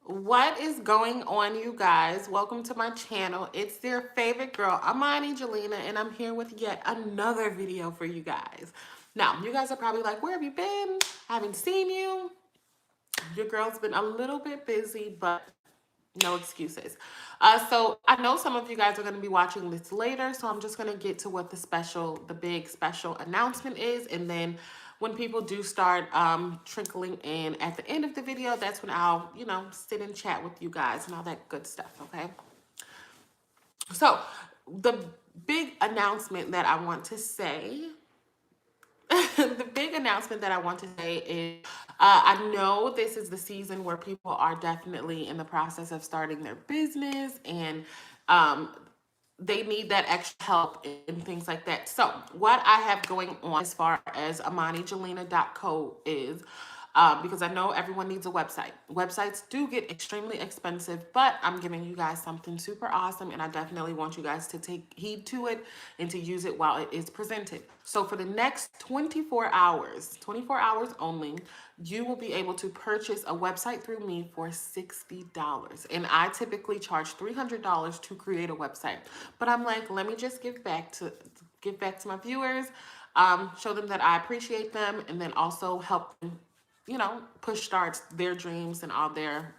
What is going on, you guys? Welcome to my channel. It's your favorite girl, Imani Jelena, and I'm here with yet another video for you guys. Now, you guys are probably like, where have you been? I haven't seen you. Your girl's been a little bit busy, but no excuses. So I know some of you guys are going to be watching this later, so I'm just going to get to what the big special announcement is, and then when people do start trickling in at the end of the video, that's when I'll, sit and chat with you guys and all that good stuff, okay? So the big announcement that I want to say the big announcement that I want to say is I know this is the season where people are definitely in the process of starting their business and um, they need that extra help and things like that. So, what I have going on as far as AmaniJelena.co is because I know everyone needs a website. Websites do get extremely expensive, but I'm giving you guys something super awesome, and I definitely want you guys to take heed to it and to use it while it is presented. So for the next 24 hours only, you will be able to purchase a website through me for $60. And I typically charge $300 to create a website. But I'm like, let me just give back to my viewers, show them that I appreciate them, and then also help them, push starts their dreams and all their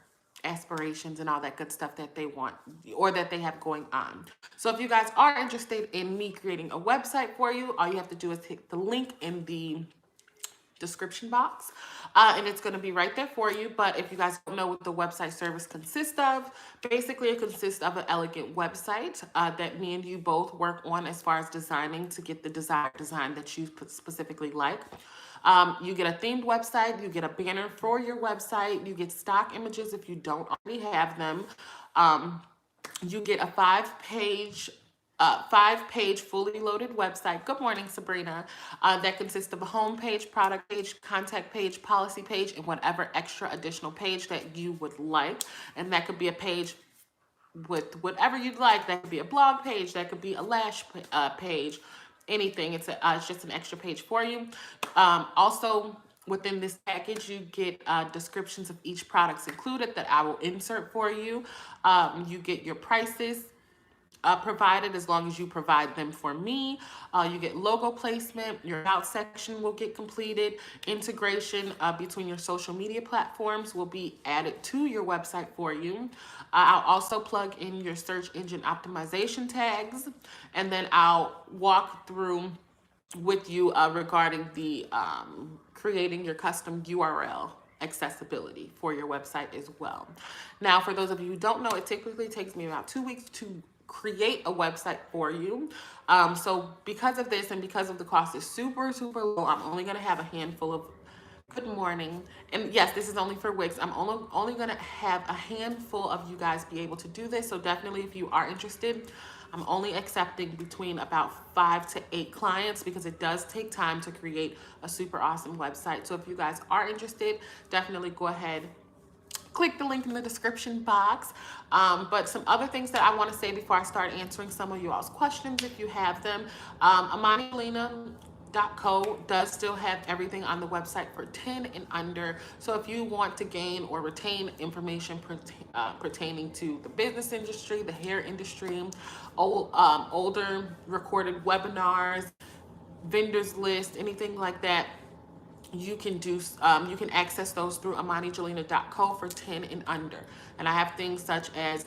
aspirations and all that good stuff that they want or that they have going on. So if you guys are interested in me creating a website for you, all you have to do is hit the link in the description box, and it's going to be right there for you. But if you guys don't know what the website service consists of, basically it consists of an elegant website that me and you both work on as far as designing to get the desired design that you specifically like. You get a themed website, you get a banner for your website, you get stock images if you don't already have them. You get a five-page fully loaded website. Good morning, Sabrina. That consists of a home page, product page, contact page, policy page, and whatever extra additional page that you would like. And that could be a page with whatever you'd like. That could be a blog page. That could be a lash page. Anything. It's just an extra page for you. Also, within this package, you get descriptions of each products included that I will insert for you. You get your prices provided as long as you provide them for me. You get logo placement, your about section will get completed, integration between your social media platforms will be added to your website for you. I'll also plug in your search engine optimization tags, and then I'll walk through with you regarding the creating your custom URL accessibility for your website as well. Now, for those of you who don't know, it typically takes me about 2 weeks to create a website for you. So because of this and because of the cost is super, super low, I'm only going to have a handful of good morning. And yes, this is only for Wix. I'm only going to have a handful of you guys be able to do this. So definitely, if you are interested, I'm only accepting between about 5 to 8 clients because it does take time to create a super awesome website. So if you guys are interested, definitely go ahead, click the link in the description box. But some other things that I want to say before I start answering some of you all's questions, if you have them. AmaniJelena.co does still have everything on the website for 10 and under. So if you want to gain or retain information pertaining to the business industry, the hair industry, older recorded webinars, vendors list, anything like that, you can access those through AmaniJelena.co for 10 and under. And I have things such as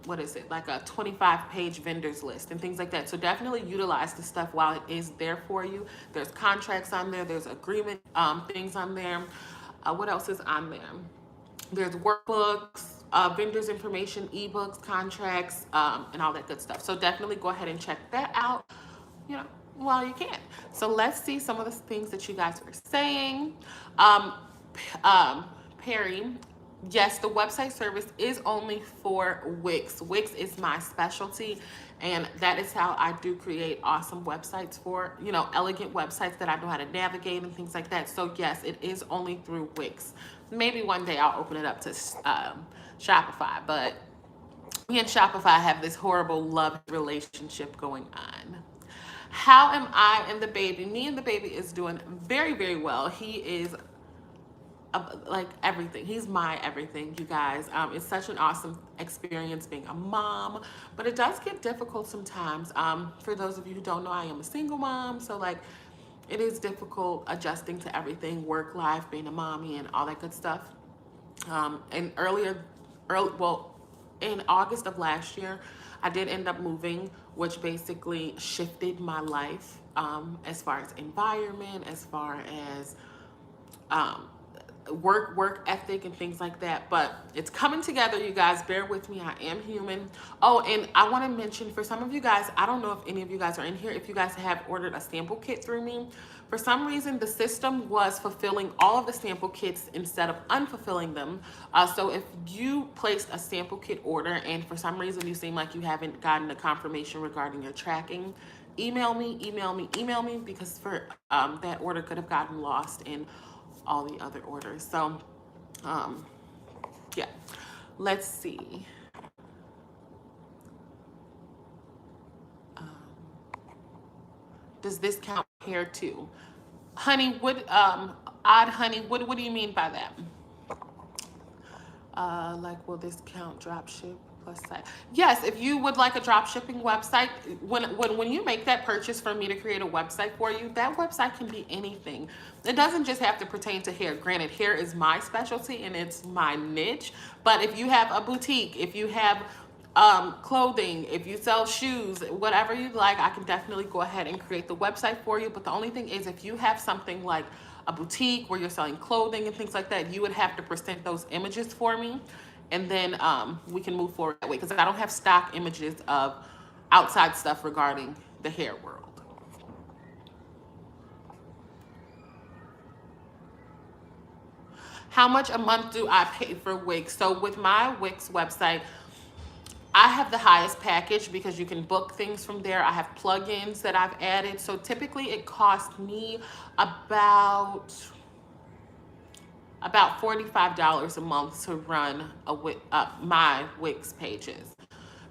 what is it, like a 25-page vendors list and things like that. So definitely utilize the stuff while it is there for you. There's contracts on there, there's agreement things on there. What else is on there? There's workbooks, vendors information, ebooks, contracts, and all that good stuff. So definitely go ahead and check that out, while you can. So let's see some of the things that you guys were saying. Perry, yes, the website service is only for Wix. Wix is my specialty, and that is how I do create awesome websites for, elegant websites that I know how to navigate and things like that. So yes, it is only through Wix. Maybe one day I'll open it up to Shopify, but me and Shopify have this horrible love relationship going on. How am I and the baby? Me and the baby is doing very, very well. He is like everything. He's my everything, you guys. It's such an awesome experience being a mom, but it does get difficult sometimes. For those of you who don't know, I am a single mom, so like it is difficult adjusting to everything, work life, being a mommy, and all that good stuff. And well, in August of last year, I did end up moving, which basically shifted my life as far as environment, as far as um, work ethic and things like that. But it's coming together, you guys. Bear with me. I am human. Oh, and I want to mention for some of you guys, I don't know if any of you guys are in here, if you guys have ordered a sample kit through me. For some reason, the system was fulfilling all of the sample kits instead of unfulfilling them. So if you placed a sample kit order and for some reason you seem like you haven't gotten a confirmation regarding your tracking, email me, because for that order could have gotten lost in all the other orders. So um yeah, let's see. um, does this count here too, honey? What odd honey, what do you mean by that? Like, will this count drop ship plus site? Yes, if you would like a drop shipping website, when you make that purchase for me to create a website for you, that website can be anything. It doesn't just have to pertain to hair. Granted, hair is my specialty and it's my niche, but if you have a boutique, if you have clothing, if you sell shoes, whatever you'd like, I can definitely go ahead and create the website for you. But the only thing is, if you have something like a boutique where you're selling clothing and things like that, you would have to present those images for me, and then we can move forward that way, because I don't have stock images of outside stuff regarding the hair world. How much a month do I pay for Wix? So with my Wix website, I have the highest package because you can book things from there. I have plugins that I've added. So typically it costs me about $45 a month to run my Wix pages.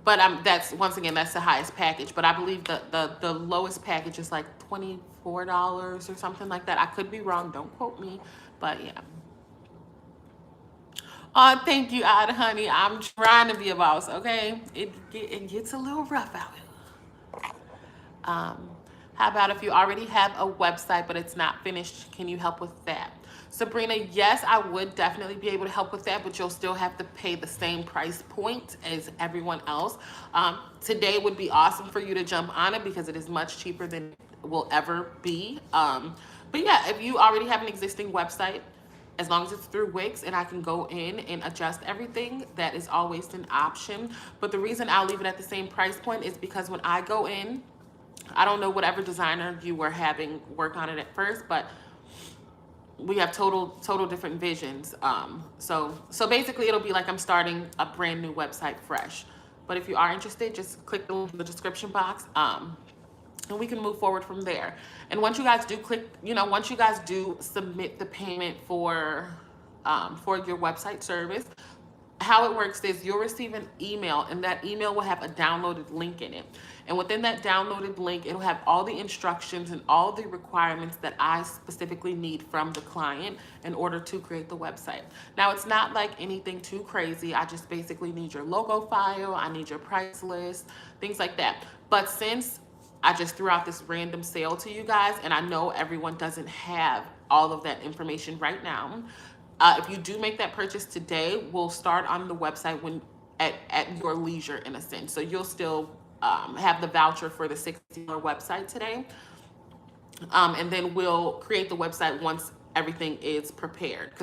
But that's, once again, that's the highest package. But I believe the lowest package is like $24 or something like that. I could be wrong. Don't quote me. But yeah. Oh, thank you, Odd Honey. I'm trying to be a boss, okay? It gets a little rough out here. How about if you already have a website but it's not finished, can you help with that? Sabrina, yes, I would definitely be able to help with that, but you'll still have to pay the same price point as everyone else. Today would be awesome for you to jump on it because it is much cheaper than it will ever be. But yeah, if you already have an existing website, as long as it's through Wix and I can go in and adjust everything, that is always an option. But the reason I'll leave it at the same price point is because when I go in, I don't know whatever designer you were having work on it at first, but we have total different visions. So basically it'll be like I'm starting a brand new website fresh. But if you are interested, just click the link in the description box. And we can move forward from there. And once you guys do once you guys do submit the payment for your website service, how it works is you'll receive an email, and that email will have a downloaded link in it. And within that downloaded link, it'll have all the instructions and all the requirements that I specifically need from the client in order to create the website. Now, it's not like anything too crazy. I just basically need your logo file, I need your price list, things like that. But since I just threw out this random sale to you guys, and I know everyone doesn't have all of that information right now. If you do make that purchase today, we'll start on the website at your leisure, in a sense. So you'll still have the voucher for the $60 website today. And then we'll create the website once everything is prepared.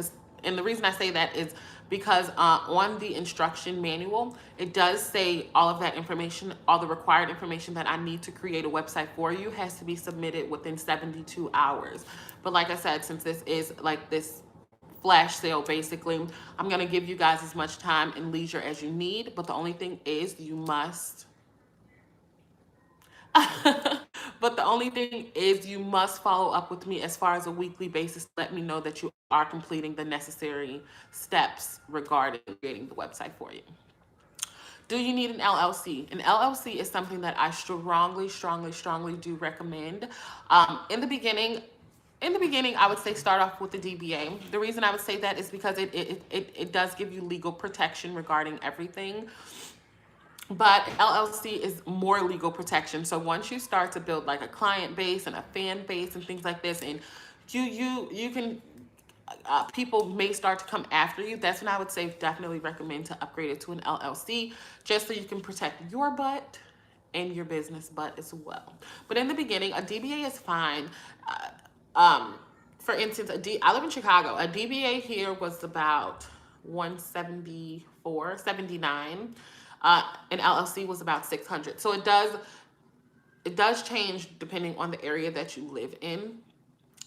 And the reason I say that is because on the instruction manual, it does say all of that information, all the required information that I need to create a website for you has to be submitted within 72 hours. But like I said, since this is like this flash sale, basically, I'm going to give you guys as much time and leisure as you need. But the only thing is you must but the only thing is you must follow up with me as far as a weekly basis to let me know that you are completing the necessary steps regarding creating the website for you. Do you need an LLC? An LLC is something that I strongly do recommend. In the beginning, in the beginning, I would say start off with the DBA. The reason I would say that is because it does give you legal protection regarding everything. But LLC is more legal protection. So once you start to build like a client base and a fan base and things like this, and you can people may start to come after you. That's when I would say definitely recommend to upgrade it to an LLC, just so you can protect your butt and your business butt as well. But in the beginning, a DBA is fine. Um, for instance, I live in Chicago. A DBA here was about 174, 79. An LLC was about 600. So it does change depending on the area that you live in.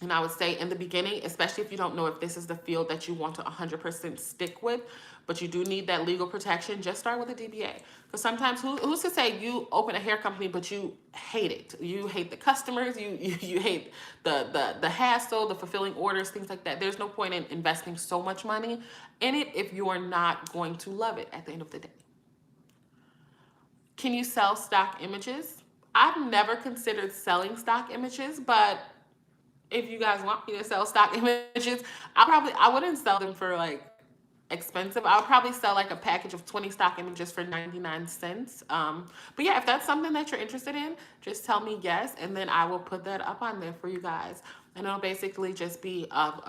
And I would say in the beginning, especially if you don't know if this is the field that you want to 100% stick with, but you do need that legal protection, just start with a DBA. Because sometimes, who's to say you open a hair company, but you hate it? You hate the customers, you hate the hassle, the fulfilling orders, things like that. There's no point in investing so much money in it if you are not going to love it at the end of the day. Can you sell stock images? I've never considered selling stock images, but if you guys want me to sell stock images, I wouldn't sell them for like expensive. I'll probably sell like a package of 20 stock images for 99 cents. But yeah, if that's something that you're interested in, just tell me yes, and then I will put that up on there for you guys. And it'll basically just be of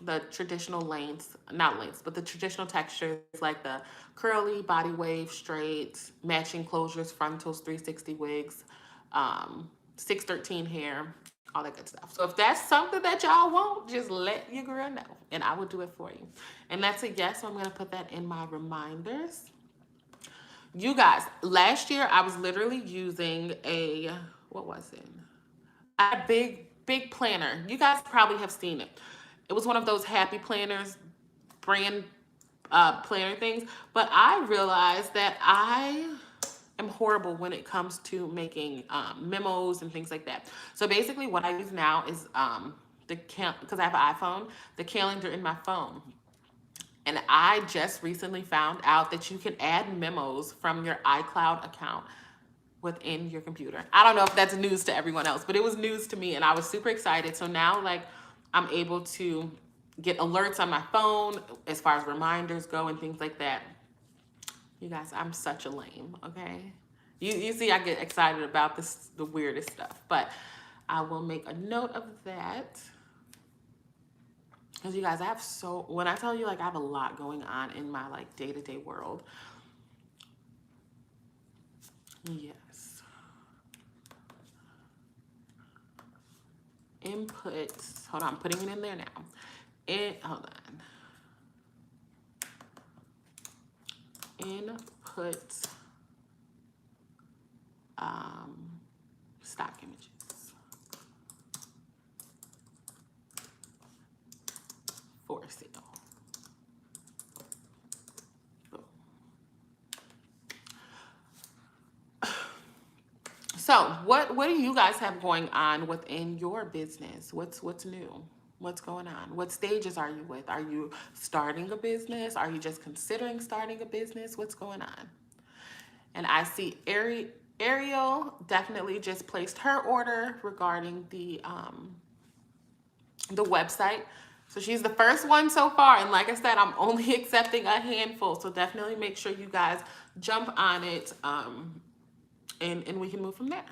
the traditional lengths, not lengths, but the traditional textures like the curly, body wave, straight, matching closures, frontals, 360 wigs, 613 hair, all that good stuff. So if that's something that y'all want, just let your girl know and I will do it for you. And that's a yes, so I'm gonna put that in my reminders. You guys, last year I was literally using what was it? A big planner. You guys probably have seen it. It was one of those happy planners, brand planner things. But I realized that I am horrible when it comes to making memos and things like that. So basically what I use now is because I have an iPhone, the calendar in my phone. And I just recently found out that you can add memos from your iCloud account within your computer. I don't know if that's news to everyone else, but it was news to me and I was super excited. So now like I'm able to get alerts on my phone as far as reminders go and things like that. You guys, I'm such a lame, okay? You see I get excited about the weirdest stuff, but I will make a note of that. Because you guys, when I tell you like I have a lot going on in my like day-to-day world. Yes. Inputs. Hold on, I'm putting it in there now. Hold on. Input stock images. For sale. Boom. So what do you guys have going on within your business? What's new? What's going on? What stages are you with? Are you starting a business? Are you just considering starting a business? What's going on? And I see Ariel definitely just placed her order regarding the website. So she's the first one so far. And like I said, I'm only accepting a handful. So definitely make sure you guys jump on it and we can move from there.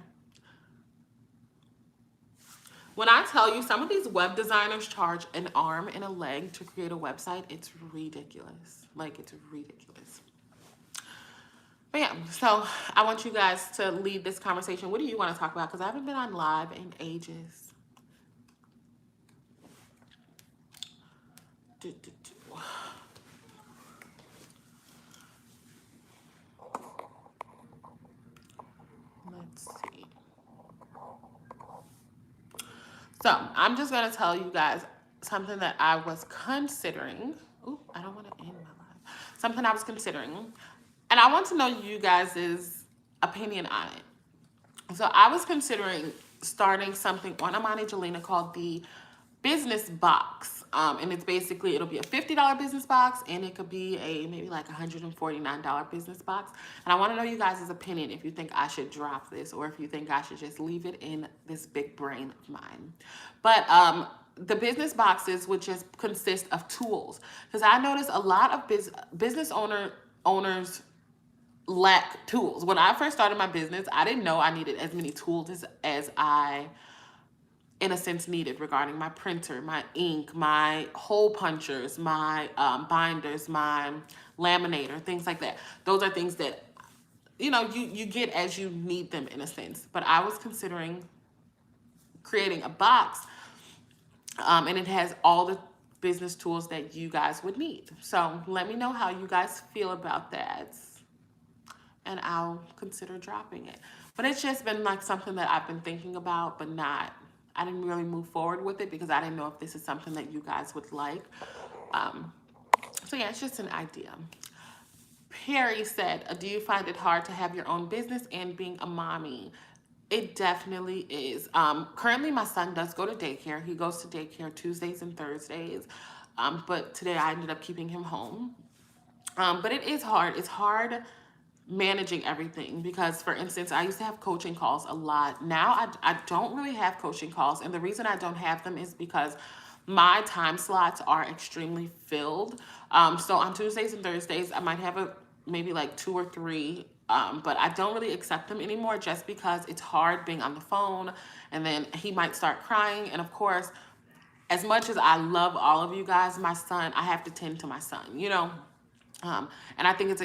When I tell you some of these web designers charge an arm and a leg to create a website, it's ridiculous. Like, it's ridiculous. But yeah, so I want you guys to lead this conversation. What do you want to talk about? Because I haven't been on live in ages. Let's see. So I'm just going to tell you guys something that I was considering. Ooh, I don't want to end my live. Something I was considering. And I want to know you guys' opinion on it. So I was considering starting something on Imani Jelena called the Business Box. And it's basically, it'll be a $50 business box and it could be a maybe like $149 business box. And I want to know you guys' opinion if you think I should drop this or if you think I should just leave it in this big brain of mine. But the business boxes would just consist of tools, because I noticed a lot of business owners lack tools. When I first started my business, I didn't know I needed as many tools as I, in a sense, needed regarding my printer, my ink, my hole punchers, my binders, my laminator, things like that. Those are things that, you get as you need them, in a sense. But I was considering creating a box, and it has all the business tools that you guys would need. So let me know how you guys feel about that, and I'll consider dropping it. But it's just been like something that I've been thinking about, but I didn't really move forward with it because I didn't know if this is something that you guys would like. So yeah, it's just an idea. Perry said, do you find it hard to have your own business and being a mommy? It definitely is. Currently, my son does go to daycare. He goes to daycare Tuesdays and Thursdays. But today I ended up keeping him home. But it is hard. It's hard managing everything because, for instance, I used to have coaching calls a lot. Now I don't really have coaching calls. And the reason I don't have them is because my time slots are extremely filled. So on Tuesdays and Thursdays, I might have maybe like 2 or 3, but I don't really accept them anymore just because it's hard being on the phone, and then he might start crying. And of course, as much as I love all of you guys, my son, I have to tend to my son, and I think it's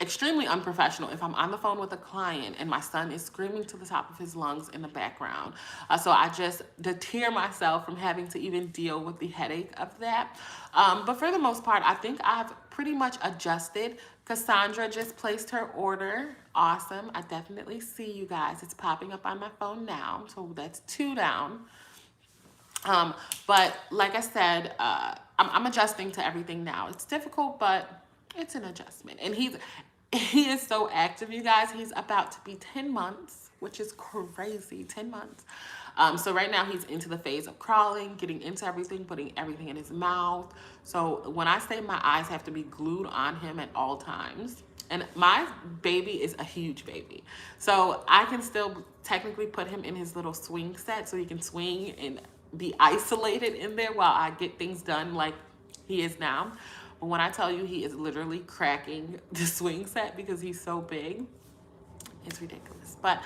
extremely unprofessional if I'm on the phone with a client and my son is screaming to the top of his lungs in the background. So I just deter myself from having to even deal with the headache of that. But for the most part, I think I've pretty much adjusted. Cassandra just placed her order. Awesome. I definitely see you guys. It's popping up on my phone now. So that's 2 down. But like I said, I'm adjusting to everything now. It's difficult, but it's an adjustment. And he is so active, you guys. He's about to be 10 months, which is crazy, 10 months. So right now he's into the phase of crawling, getting into everything, putting everything in his mouth. So when I say my eyes have to be glued on him at all times, and my baby is a huge baby, so I can still technically put him in his little swing set so he can swing and be isolated in there while I get things done like he is now. But when I tell you he is literally cracking the swing set because he's so big, it's ridiculous. But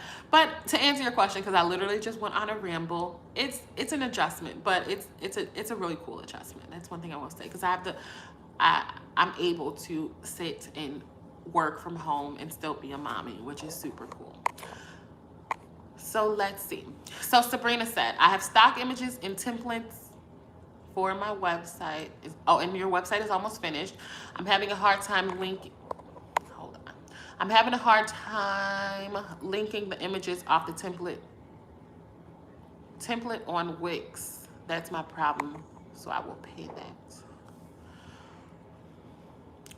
to answer your question, because I literally just went on a ramble, it's an adjustment, but it's a really cool adjustment. That's one thing I want to say, because I'm able to sit and work from home and still be a mommy, which is super cool. So let's see. So Sabrina said, I have stock images and templates for my website. And your website is almost finished. I'm having a hard time linking. Hold on. I'm having a hard time linking the images off the template on Wix. That's my problem. So I will pay that.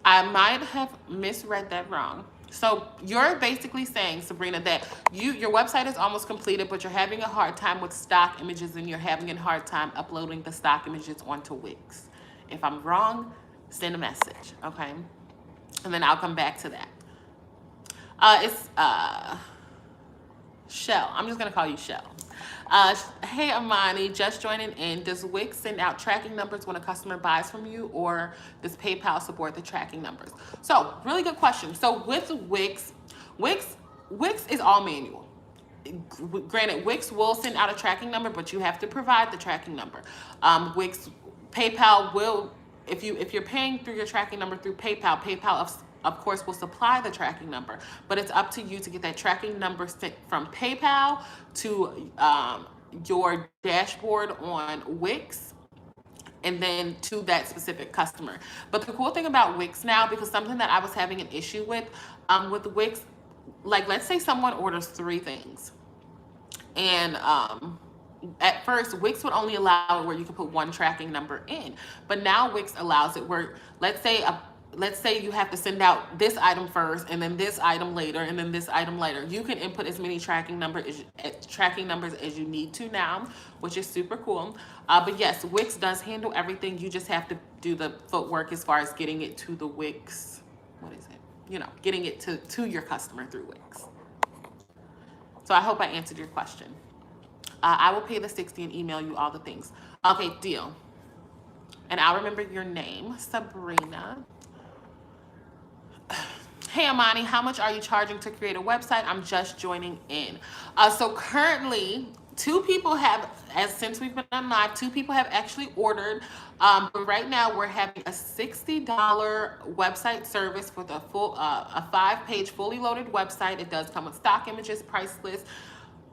I might have misread that wrong. So you're basically saying, Sabrina, that your website is almost completed, but you're having a hard time with stock images, and you're having a hard time uploading the stock images onto Wix. If I'm wrong, send a message, okay? And then I'll come back to that. It's Shell. I'm just gonna call you Shell. Hey Imani, just joining in. Does Wix send out tracking numbers when a customer buys from you, or does PayPal support the tracking numbers? So, really good question. So with Wix is all manual. Granted, Wix will send out a tracking number, but you have to provide the tracking number. PayPal will, if you're paying through your tracking number through PayPal of course will supply the tracking number, but it's up to you to get that tracking number sent from PayPal to your dashboard on Wix, and then to that specific customer. But the cool thing about Wix now, because something that I was having an issue with Wix, like let's say someone orders 3 things, and at first Wix would only allow it where you can put 1 tracking number in, but now Wix allows it where let's say you have to send out this item first, and then this item later, and then this item later. You can input as many tracking numbers as you need to now, which is super cool. But yes, Wix does handle everything. You just have to do the footwork as far as getting it to the Wix. What is it? Getting it to your customer through Wix. So I hope I answered your question. I will pay the 60 and email you all the things. Okay, deal. And I'll remember your name, Sabrina. Hey Imani, how much are you charging to create a website? I'm just joining in. So currently, two people have, as since we've been on live, two people have actually ordered. But right now we're having a $60 website service with a 5-page fully loaded website. It does come with stock images, price list,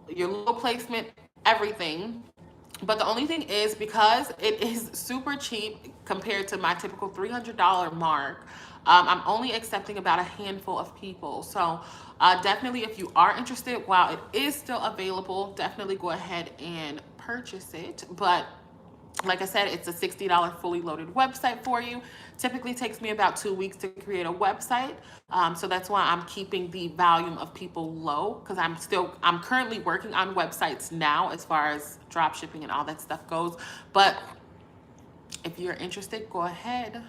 your logo placement, everything. But the only thing is, because it is super cheap compared to my typical $300 mark, I'm only accepting about a handful of people. So definitely, if you are interested, while it is still available, definitely go ahead and purchase it. But like I said, it's a $60 fully loaded website for you. Typically takes me about 2 weeks to create a website. So that's why I'm keeping the volume of people low, because I'm currently working on websites now as far as drop shipping and all that stuff goes. But if you're interested, go ahead.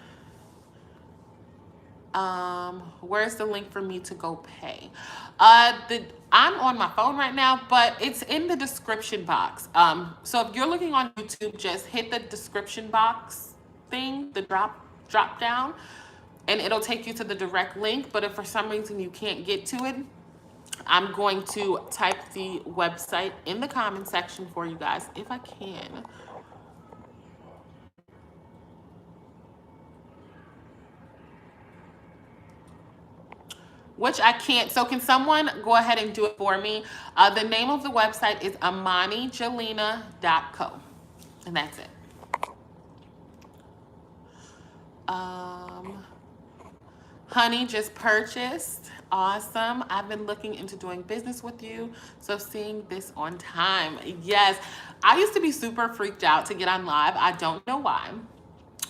Where's the link for me to go pay? I'm on my phone right now, but it's in the description box. So if you're looking on YouTube, just hit the description box thing, the drop down, and it'll take you to the direct link. But if for some reason you can't get to it, I'm going to type the website in the comment section for you guys if I can. Which I can't. So can someone go ahead and do it for me? The name of the website is imanijelena.co. And that's it. Honey just purchased. Awesome. I've been looking into doing business with you, so seeing this on time. Yes. I used to be super freaked out to get on live. I don't know why,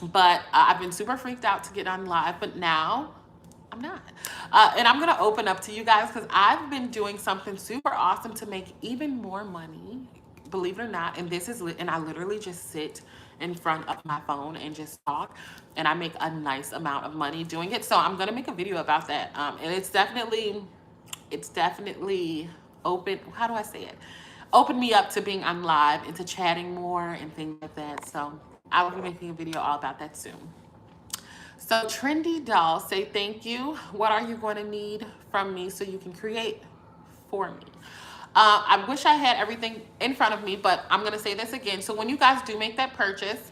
but I've been super freaked out to get on live, but now I'm not. And I'm going to open up to you guys because I've been doing something super awesome to make even more money, believe it or not. And and I literally just sit in front of my phone and just talk, and I make a nice amount of money doing it. So I'm going to make a video about that. And it's definitely open. How do I say it? Open me up to being on live and to chatting more and things like that. So I will be making a video all about that soon. So Trendy Doll, say thank you. What are you going to need from me so you can create for me? I wish I had everything in front of me, but I'm going to say this again. So when you guys do make that purchase,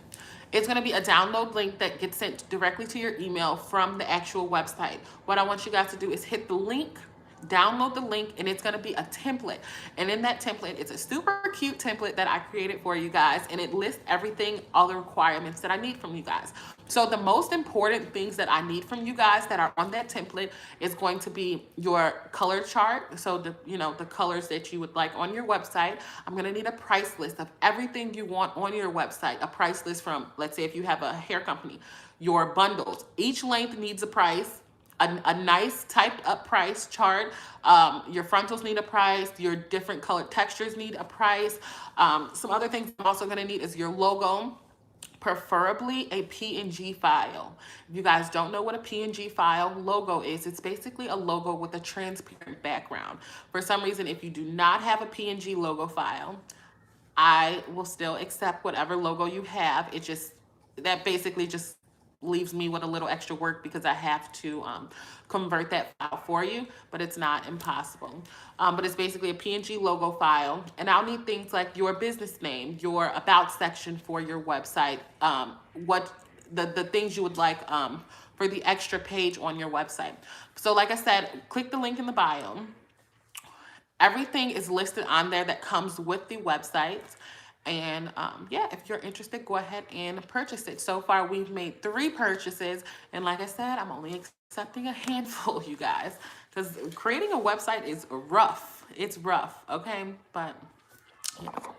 it's going to be a download link that gets sent directly to your email from the actual website. What I want you guys to do is hit the link, download the link, and it's going to be a template. And in that template, it's a super cute template that I created for you guys, and it lists everything, all the requirements that I need from you guys. So the most important things that I need from you guys that are on that template is going to be your color chart. So the colors that you would like on your website. I'm going to need a price list of everything you want on your website. A price list from, let's say if you have a hair company, your bundles. Each length needs a price. A nice typed up price chart. Your frontals need a price. Your different colored textures need a price. Some other things I'm also going to need is your logo, preferably a PNG file. If you guys don't know what a PNG file logo is, it's basically a logo with a transparent background. For some reason, if you do not have a PNG logo file, I will still accept whatever logo you have. That basically just leaves me with a little extra work because I have to convert that file for you, but it's not impossible. But it's basically a PNG logo file, and I'll need things like your business name, your about section for your website, what the things you would like for the extra page on your website. So like I said, click the link in the bio. Everything is listed on there that comes with the website. And yeah, if you're interested, go ahead and purchase it. So far, we've made 3 purchases. And like I said, I'm only accepting a handful, you guys, because creating a website is rough. It's rough, okay? But, you know.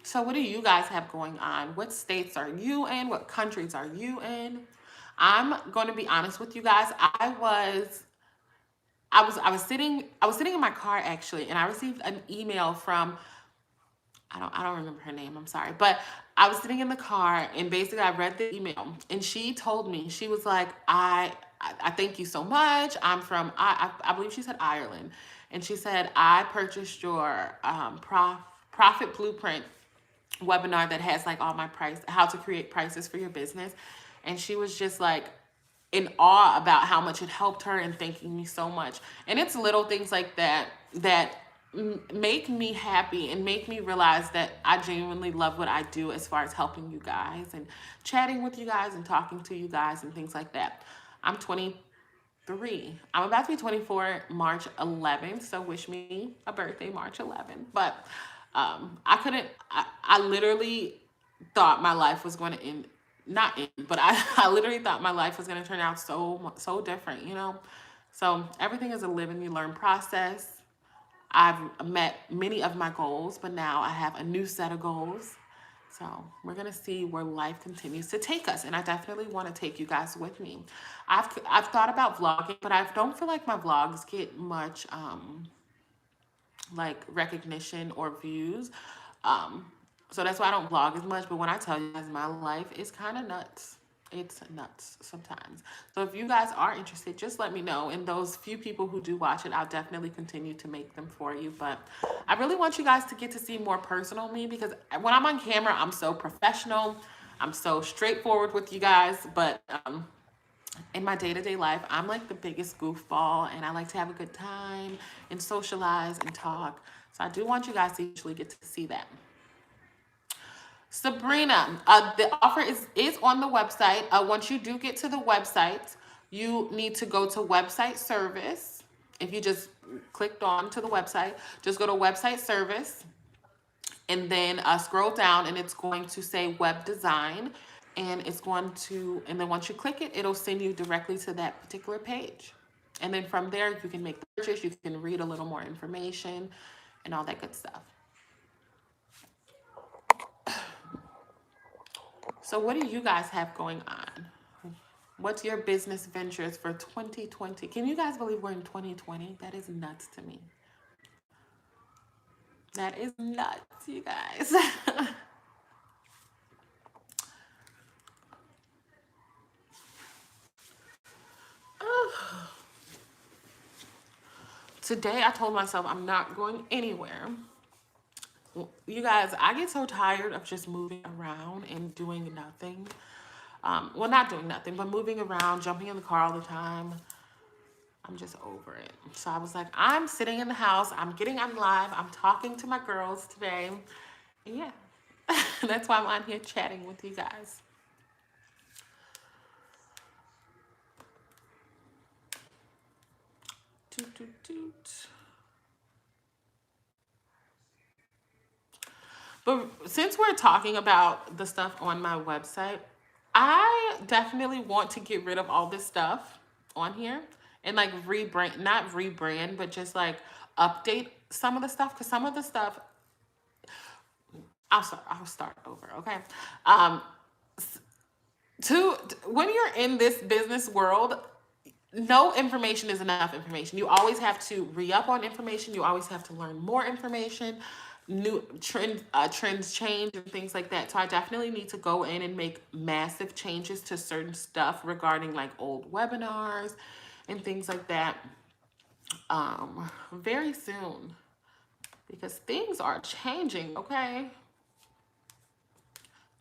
So what do you guys have going on? What states are you in? What countries are you in? I'm going to be honest with you guys. I was sitting in my car actually, and I received an email from, I don't remember her name, I'm sorry, but I was sitting in the car, and basically I read the email, and she told me, she was like, I thank you so much. I'm from, I believe she said Ireland. And she said, I purchased your profit blueprint webinar that has like all my price, how to create prices for your business. And she was just like in awe about how much it helped her and thanking me so much. And it's little things like that that make me happy and make me realize that I genuinely love what I do as far as helping you guys and chatting with you guys and talking to you guys and things like that. I'm 23. I'm about to be 24 March 11th, so wish me a birthday March 11th. But I literally thought my life was going to end, not end, but I literally thought my life was going to turn out so different, you know? So everything is a live and you learn process. I've met many of my goals, but now I have a new set of goals. So we're gonna see where life continues to take us, and I definitely want to take you guys with me. I've thought about vlogging, but I don't feel like my vlogs get much like recognition or views. Um, so that's why I don't vlog as much. But when I tell you guys, my life is kind of nuts. It's nuts sometimes. So if you guys are interested, just let me know. And those few people who do watch it, I'll definitely continue to make them for you. But I really want you guys to get to see more personal me, because when I'm on camera, I'm so professional. I'm so straightforward with you guys. But in my day-to-day life, I'm like the biggest goofball, and I like to have a good time and socialize and talk. So I do want you guys to usually get to see that. Sabrina, the offer is on the website. Once you do get to the website, you need to go to website service. If you just clicked on to the website, just go to website service and then scroll down, and it's going to say web design, and it's going to, and then once you click it, it'll send you directly to that particular page. And then from there, you can make the purchase, you can read a little more information and all that good stuff. So what do you guys have going on? What's your business ventures for 2020? Can you guys believe we're in 2020? That is nuts to me. That is nuts, you guys. Today I told myself I'm not going anywhere. You guys, I get so tired of just moving around and doing nothing. Well, not doing nothing, but moving around, jumping in the car all the time. I'm just over it. So I was like, I'm sitting in the house. I'm getting on live. I'm talking to my girls today. And yeah, that's why I'm on here chatting with you guys. Toot, toot, toot. But since we're talking about the stuff on my website, I definitely want to get rid of all this stuff on here and like rebrand, not rebrand, but just like update some of the stuff, because some of the stuff, I'll start over, okay? When you're in this business world, no information is enough information. You always have to re-up on information. You always have to learn more information. New trends change and things like that. So I definitely need to go in and make massive changes to certain stuff regarding like old webinars and things like that very soon, because things are changing, okay?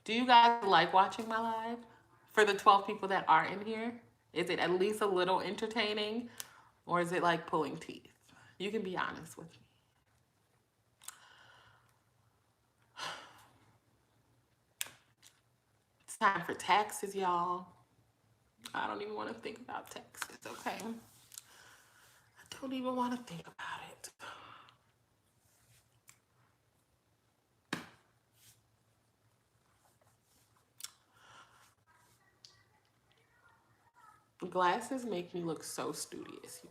Do you guys like watching my live? For the 12 people that are in here, is it at least a little entertaining, or is it like pulling teeth? You can be honest with me. It's time for taxes, y'all. I don't even want to think about taxes, okay? I don't even want to think about it. Glasses make me look so studious.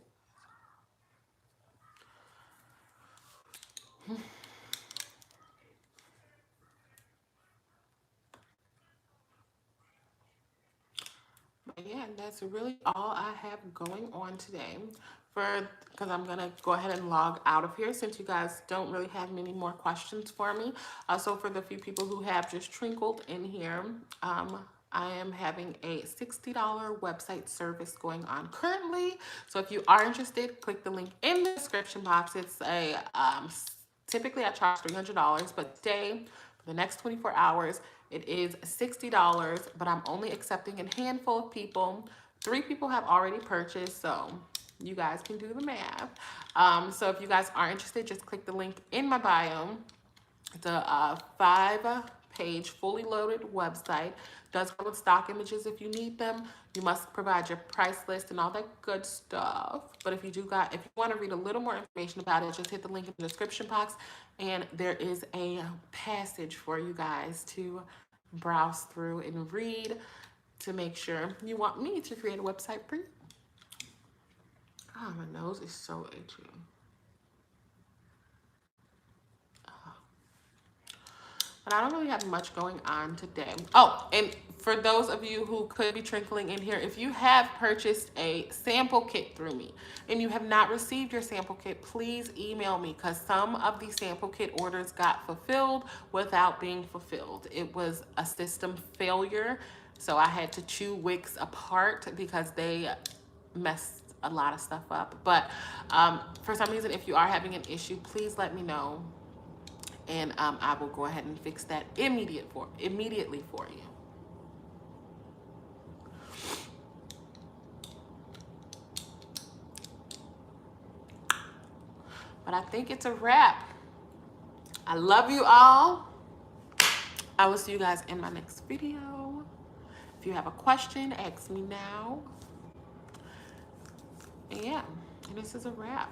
But yeah, that's really all I have going on today. Because I'm gonna go ahead and log out of here since you guys don't really have many more questions for me. So for the few people who have just trickled in here, I am having a $60 website service going on currently. So if you are interested, click the link in the description box. It's a typically I charge $300, but today for the next 24 hours it is $60. But I'm only accepting a handful of people. 3 people have already purchased, so you guys can do the math. So if you guys are interested, just click the link in my bio. It's a 5-page, fully loaded website. Does come with stock images if you need them. You must provide your price list and all that good stuff. But if you want to read a little more information about it, just hit the link in the description box, and there is a passage for you guys to browse through and read to make sure you want me to create a website for you. Oh, my nose is so itchy. But I don't really have much going on today. Oh, and for those of you who could be trickling in here, if you have purchased a sample kit through me and you have not received your sample kit, please email me, because some of the sample kit orders got fulfilled without being fulfilled. It was a system failure, so I had to chew Wix apart because they messed a lot of stuff up. But for some reason, if you are having an issue, please let me know, and I will go ahead and fix that immediately for you. But I think it's a wrap. I love you all. I will see you guys in my next video. If you have a question, ask me now. And yeah, this is a wrap.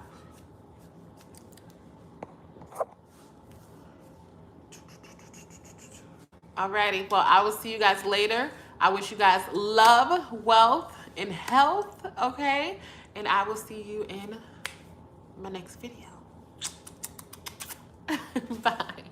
Alrighty, well, I will see you guys later. I wish you guys love, wealth, and health, okay? And I will see you in my next video. Bye.